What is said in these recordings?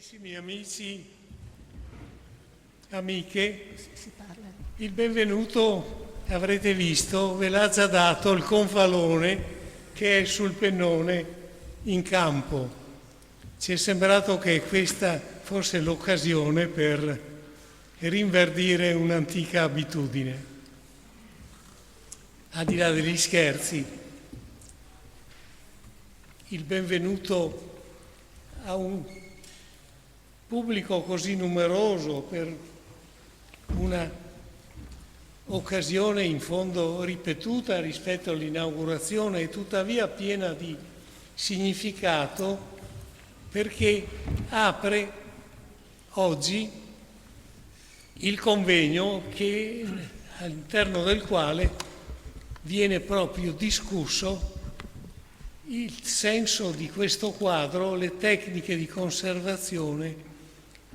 Carissimi amici, amiche, il benvenuto, avrete visto, ve l'ha già dato il confalone che è sul pennone in campo. Ci è sembrato che questa fosse l'occasione per rinverdire un'antica abitudine. Al di là degli scherzi, il benvenuto a un pubblico così numeroso per una occasione in fondo ripetuta rispetto all'inaugurazione e tuttavia piena di significato, perché apre oggi il convegno all'interno del quale viene proprio discusso il senso di questo quadro, le tecniche di conservazione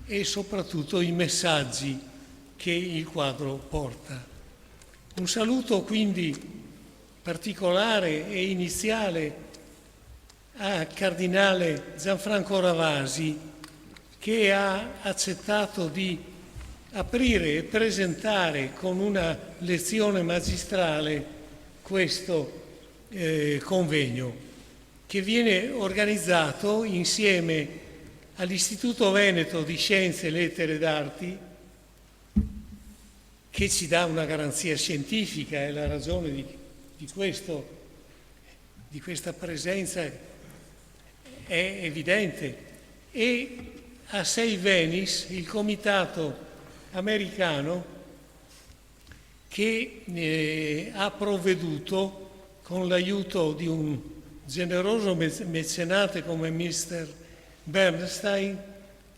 e soprattutto i messaggi che il quadro porta. Un saluto quindi particolare e iniziale a Cardinale Gianfranco Ravasi, che ha accettato di aprire e presentare con una lezione magistrale questo convegno, che viene organizzato insieme all'Istituto Veneto di Scienze, Lettere ed Arti, che ci dà una garanzia scientifica, e la ragione di questa presenza è evidente, e a Sei Venice, il comitato americano che ha provveduto, con l'aiuto di un generoso mecenate come Mr. Bernstein,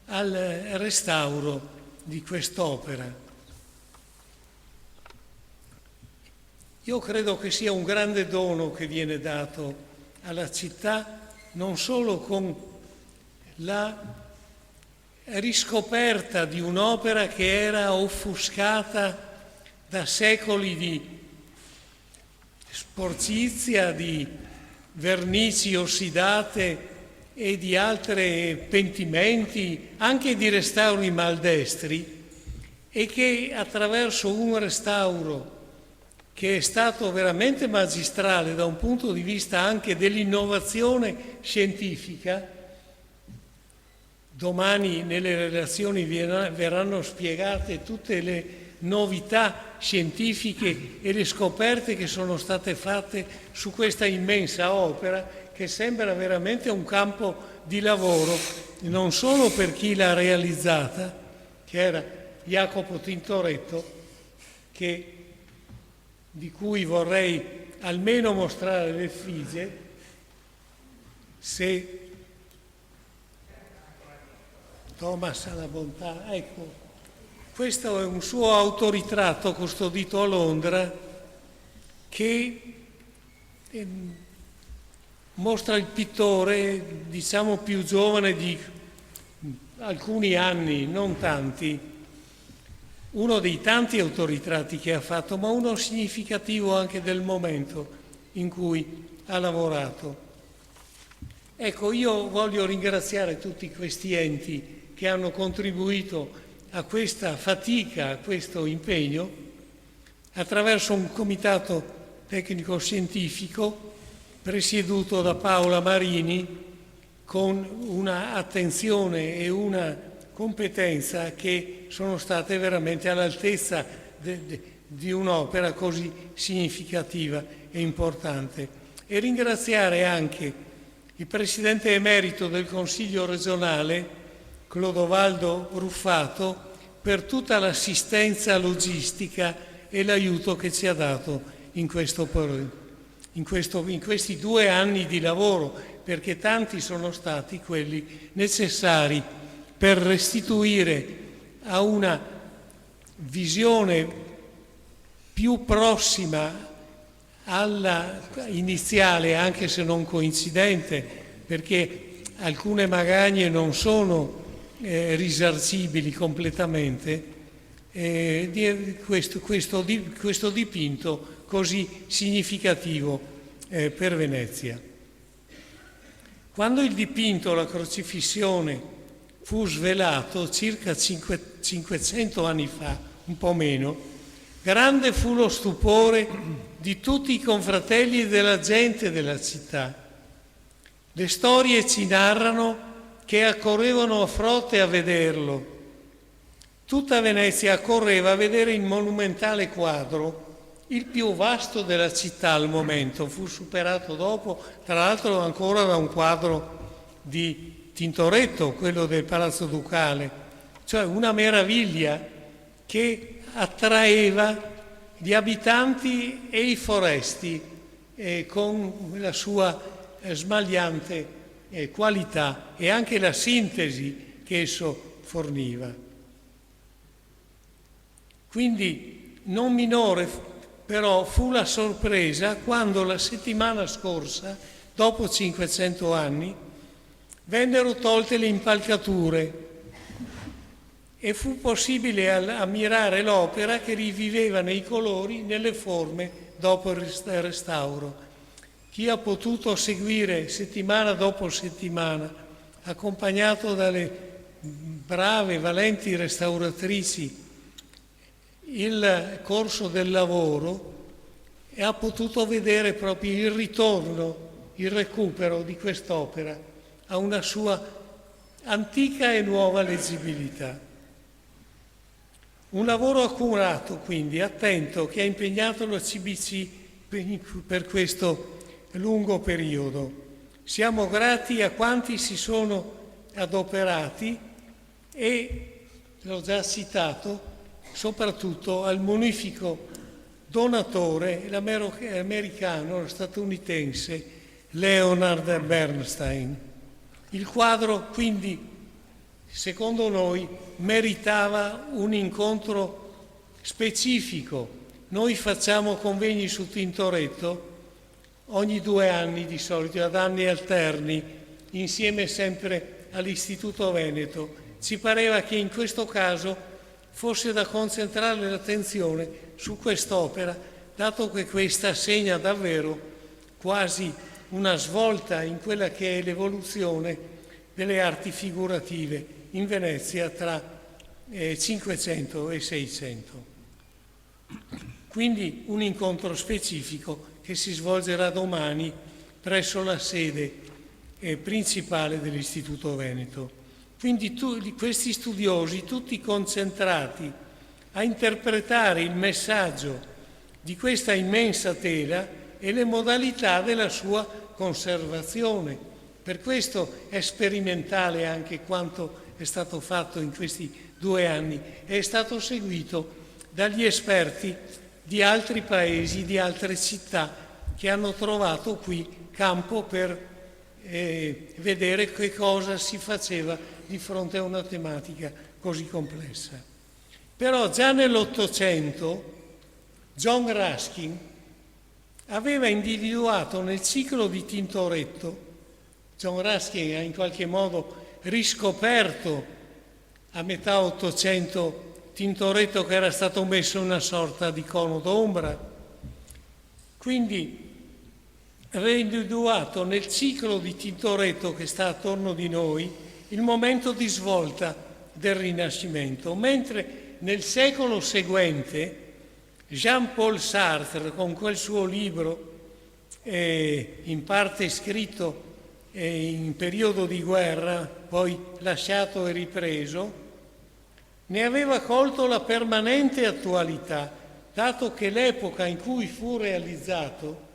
al restauro di quest'opera. Io credo che sia un grande dono che viene dato alla città, non solo con la riscoperta di un'opera che era offuscata da secoli di sporcizia, di vernici ossidate e di altri pentimenti, anche di restauri maldestri, e che attraverso un restauro che è stato veramente magistrale da un punto di vista anche dell'innovazione scientifica, domani nelle relazioni verranno spiegate tutte le novità scientifiche e le scoperte che sono state fatte su questa immensa opera, che sembra veramente un campo di lavoro non solo per chi l'ha realizzata, che era Jacopo Tintoretto, di cui vorrei almeno mostrare l'effigie, se Thomas ha la bontà. Ecco, questo è un suo autoritratto custodito a Londra, che mostra il pittore, diciamo più giovane di alcuni anni, non tanti, uno dei tanti autoritratti che ha fatto, ma uno significativo anche del momento in cui ha lavorato. Ecco, io voglio ringraziare tutti questi enti che hanno contribuito a questa fatica, a questo impegno, attraverso un comitato tecnico-scientifico presieduto da Paola Marini, con una attenzione e una competenza che sono state veramente all'altezza di un'opera così significativa e importante. E ringraziare anche il Presidente emerito del Consiglio regionale, Clodovaldo Ruffato, per tutta l'assistenza logistica e l'aiuto che ci ha dato in questi 2 anni di lavoro, perché tanti sono stati quelli necessari per restituire a una visione più prossima alla iniziale, anche se non coincidente, perché alcune magagne non sono risarcibili completamente, questo dipinto così significativo per Venezia. Quando il dipinto, la crocifissione, fu svelato circa 500 anni fa, un po' meno, grande fu lo stupore di tutti i confratelli e della gente della città. Le storie ci narrano che accorrevano a frotte a vederlo. Tutta Venezia accorreva a vedere il monumentale quadro, il più vasto della città al momento. Fu superato dopo, tra l'altro ancora da un quadro di Tintoretto, quello del Palazzo Ducale, cioè una meraviglia che attraeva gli abitanti e i foresti con la sua smagliante qualità e anche la sintesi che esso forniva. Quindi non minore però fu la sorpresa quando la settimana scorsa, dopo 500 anni, vennero tolte le impalcature e fu possibile ammirare l'opera che riviveva nei colori, nelle forme dopo il restauro. Chi ha potuto seguire settimana dopo settimana, accompagnato dalle brave, valenti restauratrici, il corso del lavoro, e ha potuto vedere proprio il ritorno, il recupero di quest'opera a una sua antica e nuova leggibilità. Un lavoro accurato, quindi, attento, che ha impegnato la CBC per questo lungo periodo. Siamo grati a quanti si sono adoperati e, l'ho già citato, soprattutto al munifico donatore, l'americano, statunitense Leonard Bernstein. Il quadro, quindi, secondo noi, meritava un incontro specifico. Noi facciamo convegni su Tintoretto ogni 2 anni di solito, ad anni alterni, insieme sempre all'Istituto Veneto. Ci pareva che in questo caso fosse da concentrare l'attenzione su quest'opera, dato che questa segna davvero quasi una svolta in quella che è l'evoluzione delle arti figurative in Venezia tra 500 e 600. Quindi un incontro specifico che si svolgerà domani presso la sede principale dell'Istituto Veneto. Quindi questi studiosi, tutti concentrati a interpretare il messaggio di questa immensa tela e le modalità della sua conservazione. Per questo è sperimentale anche quanto è stato fatto in questi 2 anni. È stato seguito dagli esperti di altri paesi, di altre città che hanno trovato qui campo per vedere che cosa si faceva di fronte a una tematica così complessa. Però già nell'Ottocento John Ruskin aveva individuato nel ciclo di Tintoretto, John Ruskin ha in qualche modo riscoperto a metà Ottocento Tintoretto che era stato messo in una sorta di cono d'ombra, quindi aveva individuato nel ciclo di Tintoretto che sta attorno di noi il momento di svolta del Rinascimento, mentre nel secolo seguente Jean-Paul Sartre, con quel suo libro in parte scritto in periodo di guerra, poi lasciato e ripreso, ne aveva colto la permanente attualità, dato che l'epoca in cui fu realizzato,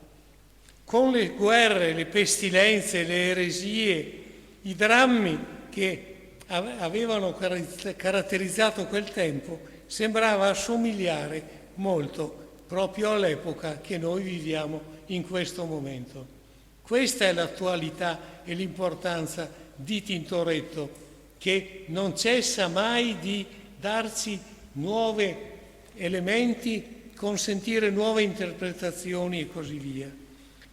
con le guerre, le pestilenze, le eresie, i drammi che avevano caratterizzato quel tempo, sembrava assomigliare molto proprio all'epoca che noi viviamo in questo momento. Questa è l'attualità e l'importanza di Tintoretto, che non cessa mai di darci nuovi elementi, consentire nuove interpretazioni e così via.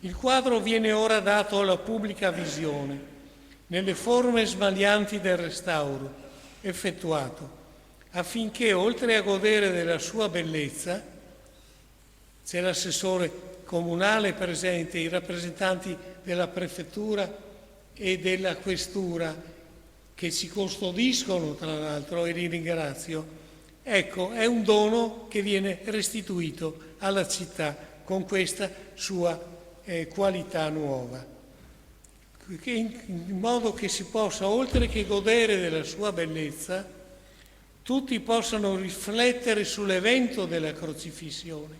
Il quadro viene ora dato alla pubblica visione, nelle forme smaglianti del restauro effettuato, affinché, oltre a godere della sua bellezza, c'è l'assessore comunale presente, i rappresentanti della prefettura e della questura che si custodiscono tra l'altro, e li ringrazio. Ecco, è un dono che viene restituito alla città con questa sua qualità nuova, in modo che si possa, oltre che godere della sua bellezza, tutti possano riflettere sull'evento della crocifissione,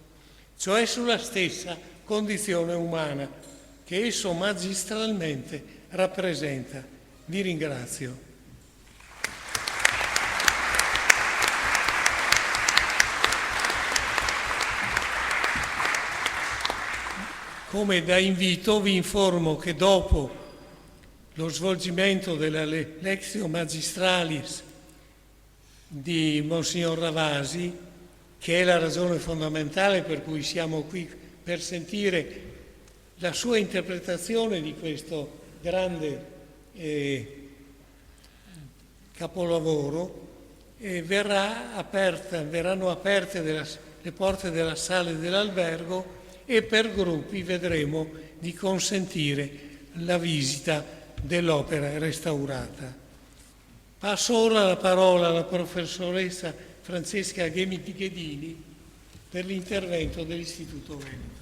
cioè sulla stessa condizione umana che esso magistralmente rappresenta. Vi ringrazio. Come da invito vi informo che dopo lo svolgimento della Lectio Magistralis di Monsignor Ravasi, che è la ragione fondamentale per cui siamo qui, per sentire la sua interpretazione di questo grande capolavoro, verranno aperte le porte della sala e dell'albergo, e per gruppi vedremo di consentire la visita dell'opera restaurata. Passo ora la parola alla professoressa Francesca Ghedini per l'intervento dell'Istituto Veneto.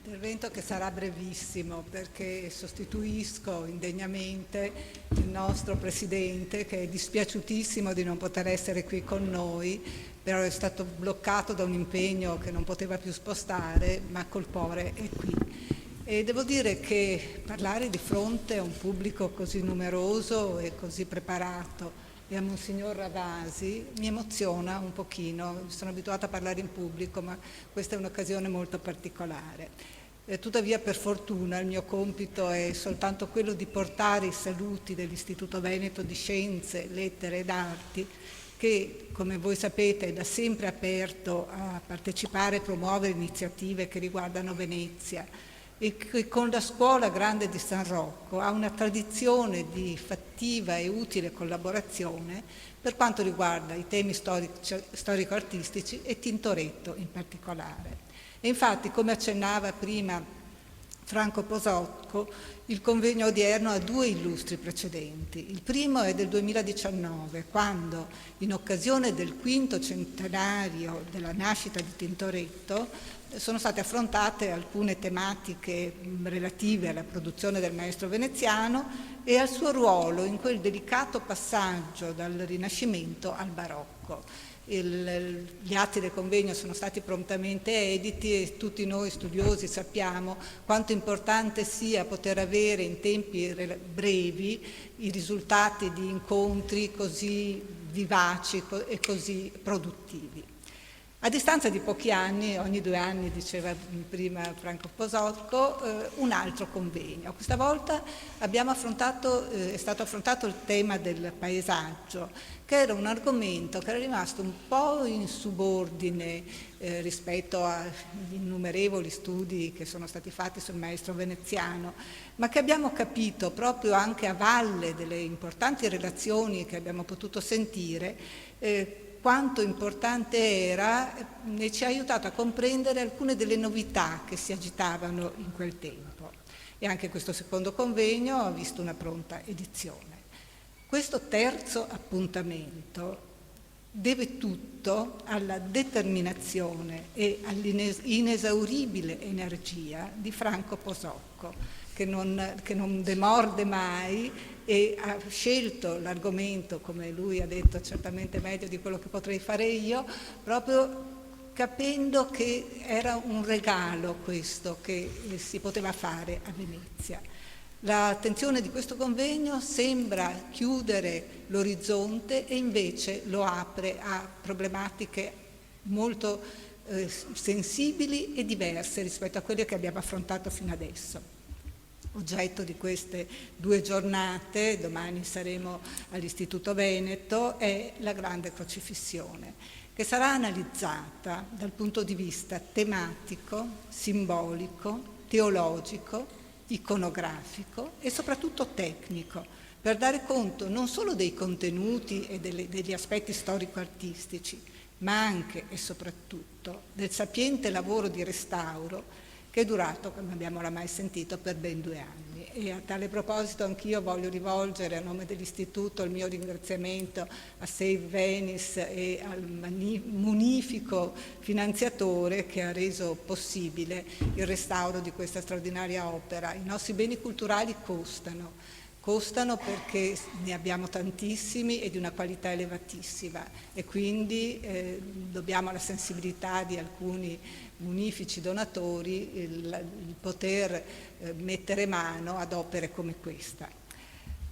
Intervento che sarà brevissimo perché sostituisco indegnamente il nostro Presidente, che è dispiaciutissimo di non poter essere qui con noi, però è stato bloccato da un impegno che non poteva più spostare, ma col cuore è qui. E devo dire che parlare di fronte a un pubblico così numeroso e così preparato e a Monsignor Ravasi mi emoziona un pochino. Sono abituata a parlare in pubblico, ma questa è un'occasione molto particolare. Tuttavia, per fortuna, il mio compito è soltanto quello di portare i saluti dell'Istituto Veneto di Scienze, Lettere ed Arti, che, come voi sapete, è da sempre aperto a partecipare e promuovere iniziative che riguardano Venezia, e che con la Scuola Grande di San Rocco ha una tradizione di fattiva e utile collaborazione per quanto riguarda i temi storico-artistici e Tintoretto in particolare. E infatti, come accennava prima Franco Posocco, il convegno odierno ha due illustri precedenti. Il primo è del 2019, quando, in occasione del 5° centenario della nascita di Tintoretto, sono state affrontate alcune tematiche relative alla produzione del maestro veneziano e al suo ruolo in quel delicato passaggio dal Rinascimento al Barocco. Gli atti del convegno sono stati prontamente editi e tutti noi studiosi sappiamo quanto importante sia poter avere in tempi brevi i risultati di incontri così vivaci e così produttivi. A distanza di pochi anni, ogni 2 anni, diceva prima Franco Posocco, un altro convegno. Questa volta è stato affrontato il tema del paesaggio, che era un argomento che era rimasto un po' in subordine rispetto agli innumerevoli studi che sono stati fatti sul maestro veneziano, ma che abbiamo capito proprio anche a valle delle importanti relazioni che abbiamo potuto sentire, quanto importante era, e ci ha aiutato a comprendere alcune delle novità che si agitavano in quel tempo. E anche questo secondo convegno ha visto una pronta edizione. Questo terzo appuntamento deve tutto alla determinazione e all'inesauribile energia di Franco Posocco, che non demorde mai e ha scelto l'argomento, come lui ha detto, certamente meglio di quello che potrei fare io, proprio capendo che era un regalo questo che si poteva fare a Venezia. L'attenzione di questo convegno sembra chiudere l'orizzonte e invece lo apre a problematiche molto sensibili e diverse rispetto a quelle che abbiamo affrontato fino adesso. Oggetto di queste 2 giornate, domani saremo all'Istituto Veneto, è la grande crocifissione, che sarà analizzata dal punto di vista tematico, simbolico, teologico, iconografico e soprattutto tecnico, per dare conto non solo dei contenuti e degli aspetti storico-artistici, ma anche e soprattutto del sapiente lavoro di restauro che è durato, come abbiamo oramai sentito, per ben 2 anni. E a tale proposito anch'io voglio rivolgere a nome dell'Istituto il mio ringraziamento a Save Venice e al munifico finanziatore che ha reso possibile il restauro di questa straordinaria opera. I nostri beni culturali costano perché ne abbiamo tantissimi e di una qualità elevatissima e quindi dobbiamo alla sensibilità di alcuni munifici donatori il poter mettere mano ad opere come questa.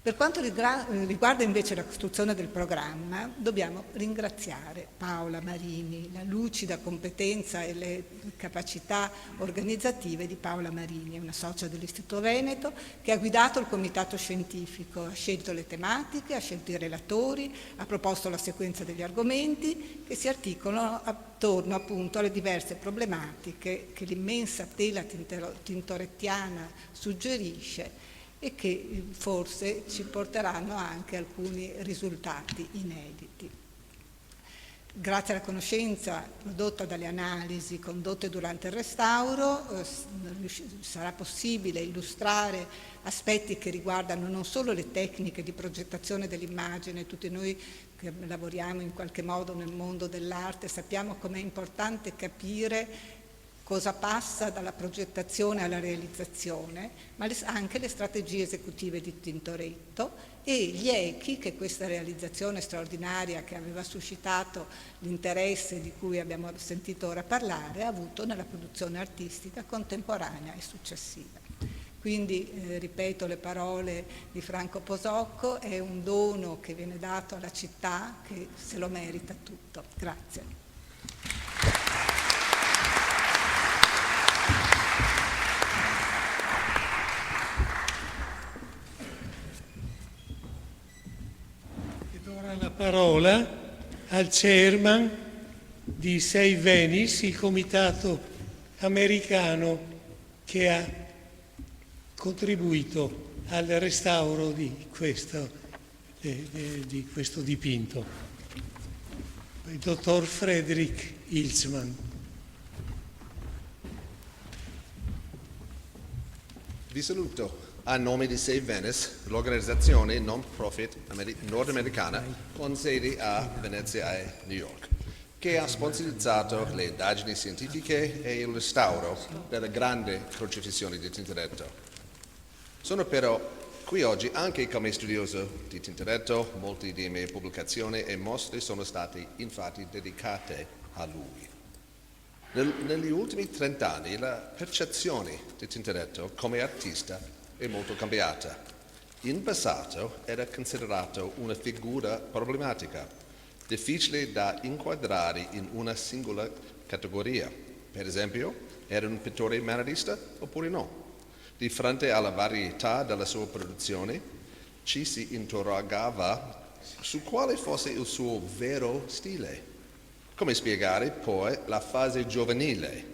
Per quanto riguarda invece la costruzione del programma, dobbiamo ringraziare Paola Marini, la lucida competenza e le capacità organizzative di Paola Marini, una socia dell'Istituto Veneto, che ha guidato il comitato scientifico, ha scelto le tematiche, ha scelto i relatori, ha proposto la sequenza degli argomenti che si articolano attorno appunto alle diverse problematiche che l'immensa tela tintorettiana suggerisce e che forse ci porteranno anche alcuni risultati inediti. Grazie alla conoscenza prodotta dalle analisi condotte durante il restauro sarà possibile illustrare aspetti che riguardano non solo le tecniche di progettazione dell'immagine. Tutti noi che lavoriamo in qualche modo nel mondo dell'arte sappiamo com'è importante capire cosa passa dalla progettazione alla realizzazione, ma anche le strategie esecutive di Tintoretto e gli echi che questa realizzazione straordinaria che aveva suscitato l'interesse di cui abbiamo sentito ora parlare ha avuto nella produzione artistica contemporanea e successiva. Quindi, ripeto le parole di Franco Posocco, è un dono che viene dato alla città che se lo merita tutto. Grazie. La parola al chairman di Save Venice, il comitato americano che ha contribuito al restauro di questo dipinto, il dottor Frederick Hilsman. Vi saluto a nome di Save Venice, l'organizzazione non-profit nordamericana con sedi a Venezia e New York, che ha sponsorizzato le indagini scientifiche e il restauro della grande crocifissione di Tintoretto. Sono però qui oggi anche come studioso di Tintoretto. Molte delle mie pubblicazioni e mostre sono state infatti dedicate a lui. Negli ultimi 30 anni la percezione di Tintoretto come artista è molto cambiata. In passato era considerato una figura problematica, difficile da inquadrare in una singola categoria. Per esempio, era un pittore manierista oppure no? Di fronte alla varietà della sua produzione, ci si interrogava su quale fosse il suo vero stile. Come spiegare poi la fase giovanile,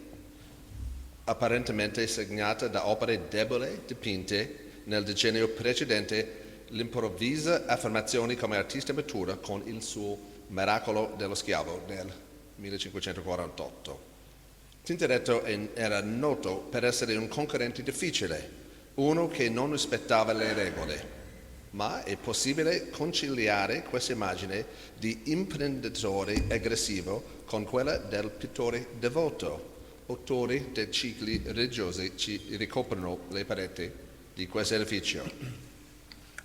apparentemente segnata da opere deboli dipinte nel decennio precedente, l'improvvisa affermazione come artista maturo con il suo Miracolo dello schiavo nel 1548. Tintoretto era noto per essere un concorrente difficile, uno che non rispettava le regole, ma è possibile conciliare questa immagine di imprenditore aggressivo con quella del pittore devoto. Autori dei cicli religiosi ci ricoprono le pareti di questo edificio.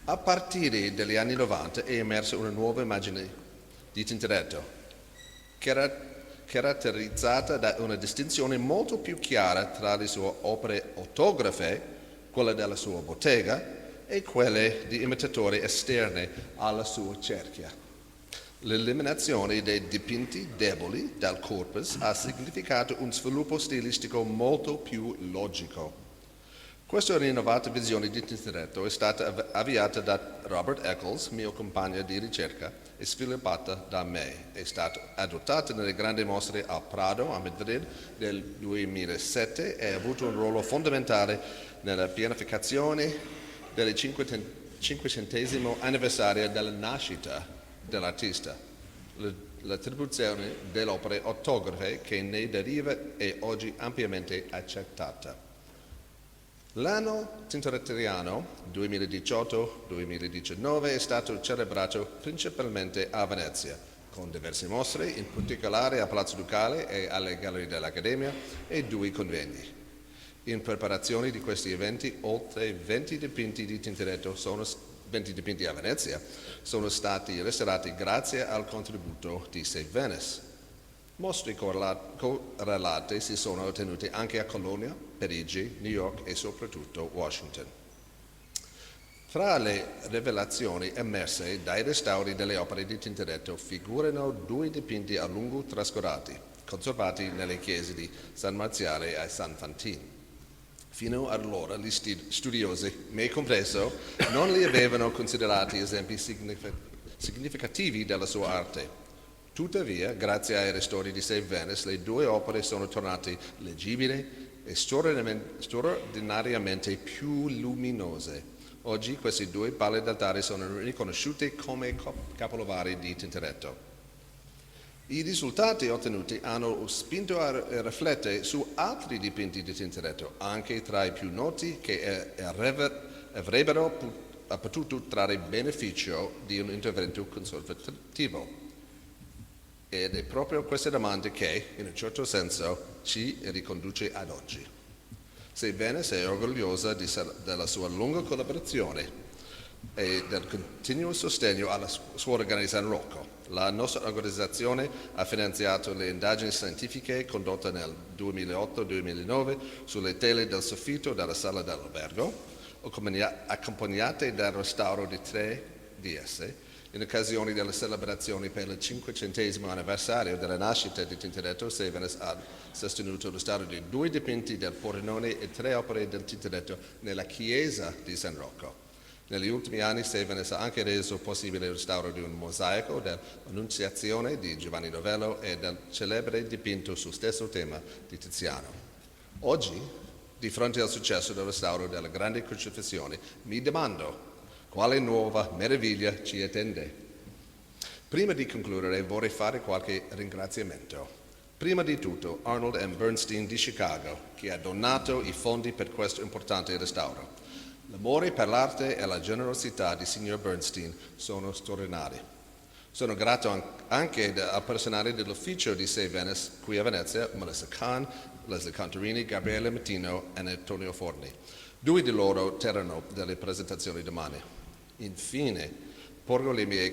A partire dagli anni 90 è emersa una nuova immagine di Tintoretto, caratterizzata da una distinzione molto più chiara tra le sue opere autografe, quella della sua bottega, e quelle di imitatori esterni alla sua cerchia. L'eliminazione dei dipinti deboli dal corpus ha significato un sviluppo stilistico molto più logico. Questa rinnovata visione di Tintoretto è stata avviata da Robert Eccles, mio compagno di ricerca, e sviluppata da me. È stata adottata nelle grandi mostre al Prado a Madrid nel 2007 e ha avuto un ruolo fondamentale nella pianificazione del 500° anniversario della nascita dell'artista. l'attribuzione delle opere ortografe che ne deriva è oggi ampiamente accettata. L'anno tintorettiano 2018-2019 è stato celebrato principalmente a Venezia, con diverse mostre, in particolare a Palazzo Ducale e alle Gallerie dell'Accademia e 2 convegni. In preparazione di questi eventi, oltre 20 dipinti di Tintoretto 20 dipinti a Venezia sono stati restaurati grazie al contributo di Save Venice. Mostre correlate si sono tenute anche a Colonia, Parigi, New York e soprattutto Washington. Fra le rivelazioni emerse dai restauri delle opere di Tintoretto figurano 2 dipinti a lungo trascurati, conservati nelle chiese di San Marziale e San Fantino. Fino ad allora gli studiosi, me compreso, non li avevano considerati esempi significativi della sua arte. Tuttavia, grazie ai restauri di Save Venice, le 2 opere sono tornate leggibili e straordinariamente più luminose. Oggi queste 2 palle d'altare sono riconosciute come capolavori di Tintoretto. I risultati ottenuti hanno spinto a riflettere su altri dipinti di Tintoretto, anche tra i più noti che avrebbero potuto trarre beneficio di un intervento conservativo. Ed è proprio questa domanda che, in un certo senso, ci riconduce ad oggi. Save Venice è orgogliosa della sua lunga collaborazione e del continuo sostegno alla Suora Grande San Rocco. La nostra organizzazione ha finanziato le indagini scientifiche condotte nel 2008-2009 sulle tele del soffitto della sala dell'albergo, accompagnate dal restauro di 3 di esse, in occasione delle celebrazioni per il 500° anniversario della nascita di Tintoretto. Save Venice ha sostenuto lo restauro di 2 dipinti del Pordenone e 3 opere del Tintoretto nella chiesa di San Rocco. Negli ultimi anni Save Venice ha anche reso possibile il restauro di un mosaico dell'Annunziazione di Giovanni Novello e del celebre dipinto sul stesso tema di Tiziano. Oggi, di fronte al successo del restauro della Grande Crocifissione, mi domando quale nuova meraviglia ci attende. Prima di concludere vorrei fare qualche ringraziamento. Prima di tutto Arnold M. Bernstein di Chicago, che ha donato i fondi per questo importante restauro. L'amore per l'arte e la generosità di signor Bernstein sono straordinari. Sono grato anche al personale dell'ufficio di Save Venice qui a Venezia, Melissa Kahn, Leslie Contarini, Gabriele Mattino e Antonio Forni. 2 di loro terranno delle presentazioni domani. Infine, porgo le mie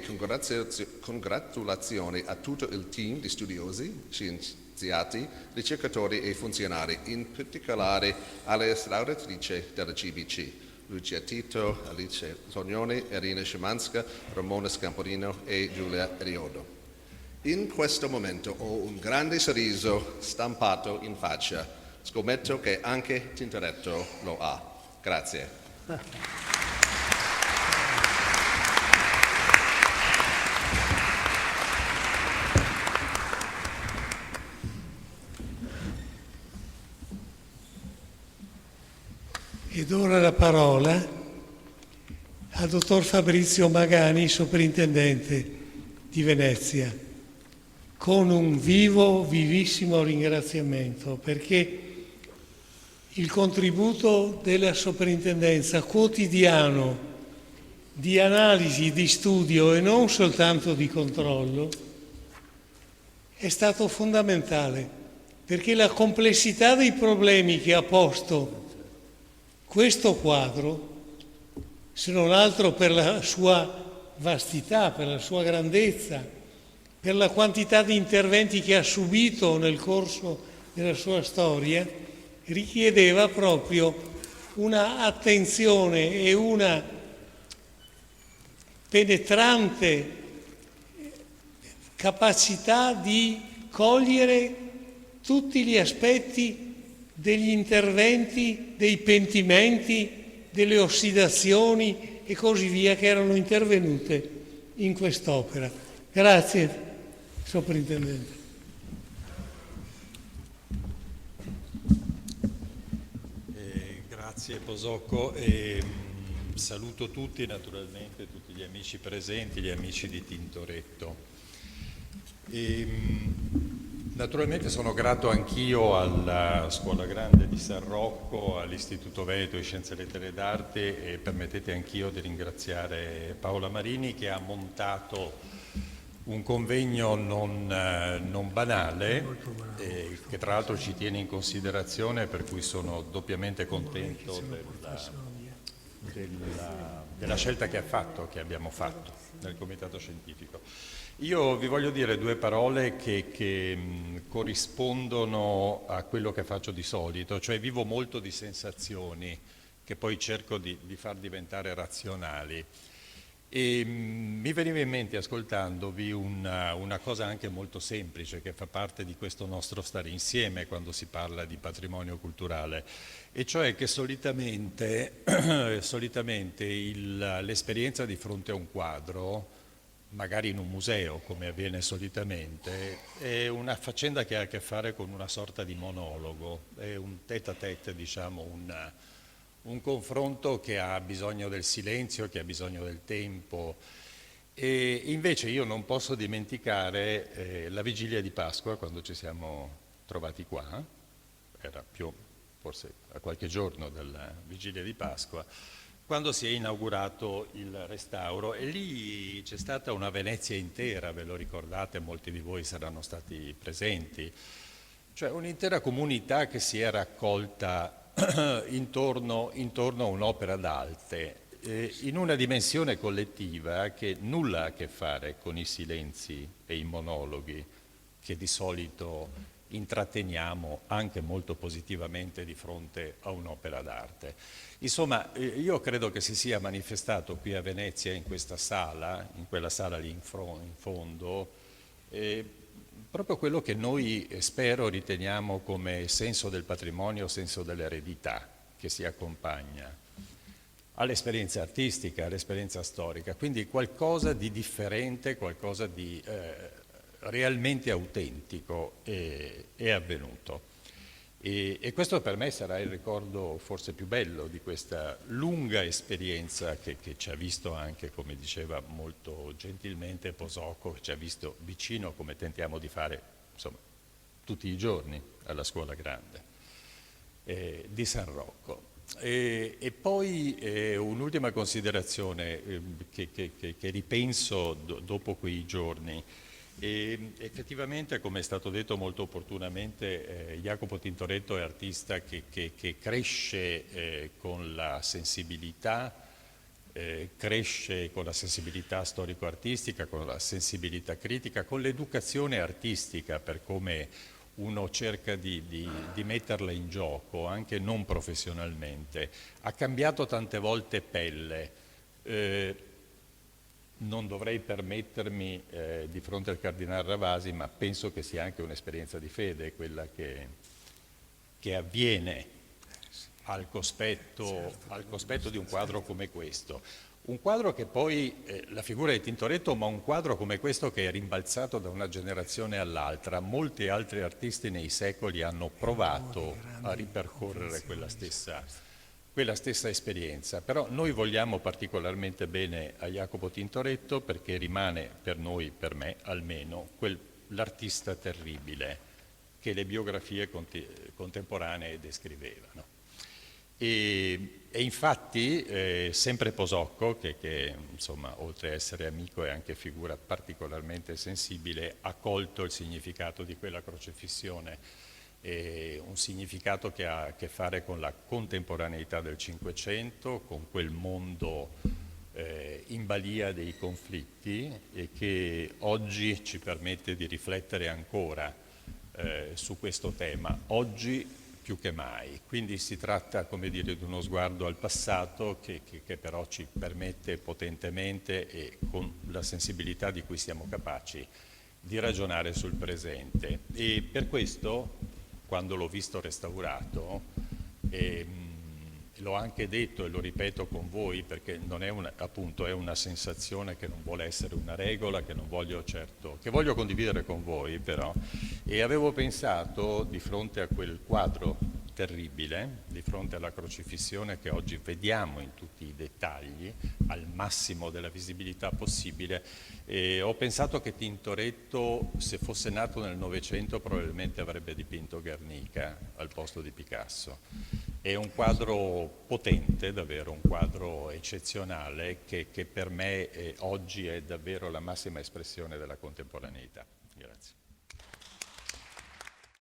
congratulazioni a tutto il team di studiosi, scienziati, ricercatori e funzionari, in particolare alle restauratrici della CBC, Lucia Tito, Alice Tognoni, Irina Szymanska, Ramona Scamporino e Giulia Riodo. In questo momento ho un grande sorriso stampato in faccia. Scommetto che anche Tintoretto lo ha. Grazie. Ed ora la parola al dottor Fabrizio Magani, soprintendente di Venezia, con un vivissimo ringraziamento, perché il contributo della soprintendenza quotidiano di analisi, di studio e non soltanto di controllo è stato fondamentale, perché la complessità dei problemi che ha posto questo quadro, se non altro per la sua vastità, per la sua grandezza, per la quantità di interventi che ha subito nel corso della sua storia, richiedeva proprio una attenzione e una penetrante capacità di cogliere tutti gli aspetti degli interventi, dei pentimenti, delle ossidazioni e così via che erano intervenute in quest'opera. Grazie, Soprintendente. Grazie Posocco saluto tutti, naturalmente tutti gli amici presenti, gli amici di Tintoretto. Naturalmente sono grato anch'io alla Scuola Grande di San Rocco, all'Istituto Veneto di Scienze e Lettere d'Arte, e permettete anch'io di ringraziare Paola Marini che ha montato un convegno non banale, che tra l'altro ci tiene in considerazione, per cui sono doppiamente contento della scelta che abbiamo fatto nel Comitato Scientifico. Io vi voglio dire due parole che corrispondono a quello che faccio di solito, cioè vivo molto di sensazioni che poi cerco di far diventare razionali. E mi veniva in mente, ascoltandovi, una cosa anche molto semplice che fa parte di questo nostro stare insieme quando si parla di patrimonio culturale, e cioè che solitamente l'esperienza di fronte a un quadro, magari in un museo come avviene solitamente, è una faccenda che ha a che fare con una sorta di monologo, è un tête-à-tête, diciamo, un confronto che ha bisogno del silenzio, che ha bisogno del tempo. E invece io non posso dimenticare la vigilia di Pasqua, quando ci siamo trovati qua, era forse a qualche giorno dalla vigilia di Pasqua, quando si è inaugurato il restauro, e lì c'è stata una Venezia intera, ve lo ricordate, molti di voi saranno stati presenti, cioè un'intera comunità che si è raccolta intorno a un'opera d'arte, in una dimensione collettiva che nulla ha a che fare con i silenzi e i monologhi che di solito intratteniamo anche molto positivamente di fronte a un'opera d'arte. Insomma, io credo che si sia manifestato qui a Venezia, in questa sala, in quella sala lì in fondo, proprio quello che noi, spero, riteniamo come senso del patrimonio, senso dell'eredità che si accompagna all'esperienza artistica, all'esperienza storica, quindi qualcosa di differente, qualcosa di realmente autentico è avvenuto. E questo per me sarà il ricordo forse più bello di questa lunga esperienza che ci ha visto anche, come diceva molto gentilmente Posocco, che ci ha visto vicino, come tentiamo di fare, insomma, tutti i giorni alla Scuola Grande di San Rocco. E poi un'ultima considerazione che ripenso dopo quei giorni. E effettivamente, come è stato detto molto opportunamente, Jacopo Tintoretto è artista che cresce con la sensibilità, storico-artistica, con la sensibilità critica, con l'educazione artistica, per come uno cerca di metterla in gioco, anche non professionalmente. Ha cambiato tante volte pelle. Non dovrei permettermi di fronte al Cardinal Ravasi, ma penso che sia anche un'esperienza di fede quella che avviene al cospetto di un quadro come questo. Un quadro che poi, la figura di Tintoretto, ma un quadro come questo che è rimbalzato da una generazione all'altra. Molti altri artisti nei secoli hanno provato a ripercorrere quella stessa esperienza, però noi vogliamo particolarmente bene a Jacopo Tintoretto perché rimane per noi, per me almeno, l'artista terribile che le biografie contemporanee descrivevano. E infatti sempre Posocco, che insomma, oltre a essere amico è anche figura particolarmente sensibile, ha colto il significato di quella crocefissione, un significato che ha a che fare con la contemporaneità del Cinquecento, con quel mondo in balia dei conflitti, e che oggi ci permette di riflettere ancora su questo tema, oggi più che mai. Quindi si tratta, come dire, di uno sguardo al passato che però ci permette potentemente, e con la sensibilità di cui siamo capaci, di ragionare sul presente. E per questo, quando l'ho visto restaurato, l'ho anche detto e lo ripeto con voi, perché non è appunto è una sensazione che non vuole essere una regola, che voglio condividere con voi però, e avevo pensato di fronte a quel quadro terribile di fronte alla crocifissione che oggi vediamo in tutti i dettagli, al massimo della visibilità possibile. E ho pensato che Tintoretto, se fosse nato nel Novecento, probabilmente avrebbe dipinto Guernica al posto di Picasso. È un quadro potente, davvero un quadro eccezionale che per me oggi è davvero la massima espressione della contemporaneità. Grazie.